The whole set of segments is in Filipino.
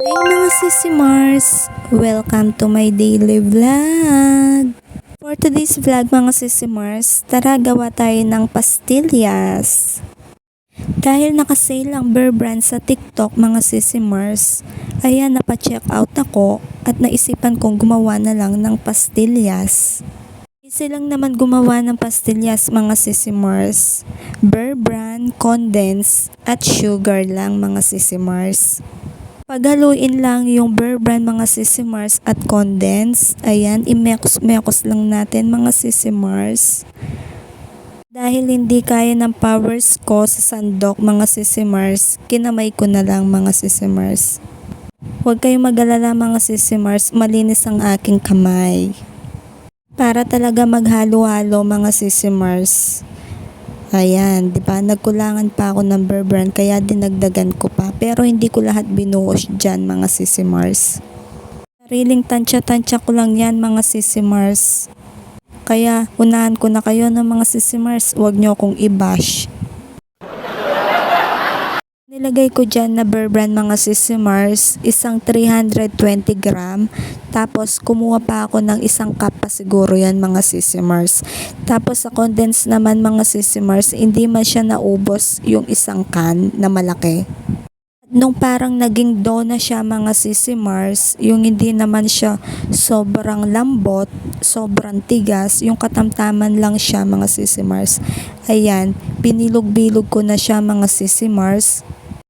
Hey mga Sisi Mars! Welcome to my daily vlog! For today's vlog mga Sisi Mars, tara gawa tayo ng pastillas. Dahil nakasale ang Bear Brand sa TikTok mga Sisi Mars, ayan napacheck out ako at naisipan kong gumawa na lang ng pastillas. Easy lang naman gumawa ng pastillas mga Sisi Mars. Bear Brand, condense at sugar lang mga Sisi Mars. Paghaluin lang yung Bear Brand mga Sisi Mars at condense. Ayan, i-mekos lang natin mga Sisi Mars. Dahil hindi kaya ng powers ko sa sandok mga Sisi Mars, kinamay ko na lang mga Sisi Mars. Huwag kayong mag-alala mga Sisi Mars, malinis ang aking kamay. Para talaga maghalo-halo mga Sisi Mars. Ayan, di ba? Nagkulangan pa ako ng Bear Brand kaya dinagdagan ko pa. Pero hindi ko lahat binuhos dyan mga Sisi Mars. Sariling tansya-tansya ko lang yan mga Sisi Mars. Kaya unahan ko na kayo ng mga Sisi Mars. Huwag nyo akong i-bash. Nilagay ko dyan na Bear Brand mga Sisi Mars, isang 320 gram. Tapos kumuha pa ako ng isang cup pa siguro yan mga Sisi Mars. Tapos sa condense naman mga Sisi Mars, hindi man siya naubos yung isang can na malaki. Nung parang naging dough na siya mga Sisi Mars, yung hindi naman siya sobrang lambot, sobrang tigas, yung katamtaman lang siya mga Sisi Mars. Ayan, binilog-bilog ko na siya mga Sisi Mars.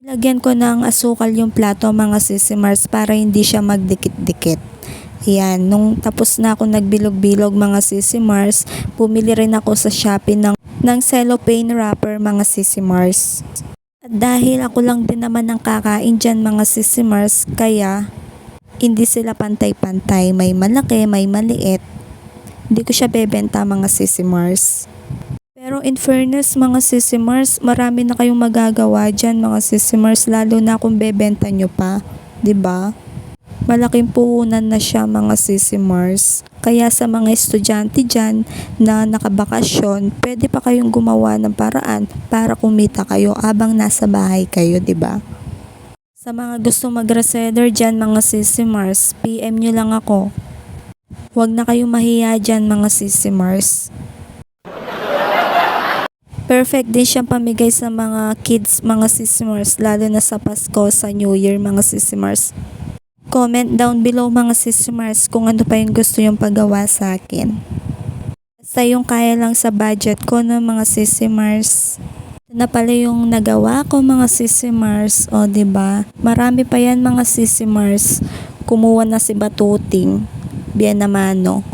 Lagyan ko ng asukal yung plato mga Sisi Mars para hindi siya magdikit-dikit. Ayan, nung tapos na ako nagbilog-bilog mga Sisi Mars, bumili rin ako sa Shopee ng cellophane wrapper mga Sisi Mars. At dahil ako lang din naman ang kakain dyan mga Sisi Mars, kaya hindi sila pantay-pantay. May malaki, may maliit. Hindi ko siya bebenta mga Sisi Mars. Pero in fairness mga Sisi Mars, marami na kayong magagawa dyan mga Sisi Mars, lalo na kung bebenta nyo pa, 'di ba? Malaking puhunan na siya mga Sisi Mars. Kaya sa mga estudyante dyan na nakabakasyon, pwede pa kayong gumawa ng paraan para kumita kayo habang nasa bahay kayo, 'di ba? Sa mga gustong mag-reseller dyan mga Sisi Mars, PM nyo lang ako. Huwag na kayong mahiya dyan mga Sisi Mars. Perfect din siyang pamigay sa mga kids mga Sisi Mars, lalo na sa Pasko, sa New Year mga Sisi Mars. Comment down below mga Sisi Mars kung ano pa yung gusto yung paggawa sa akin. Basta yung kaya lang sa budget ko ng mga Sisi Mars. Ito na pala yung nagawa ko mga Sisi Mars. O diba? Marami pa yan mga Sisi Mars. Kumuha na si Batuting. Bien naman no.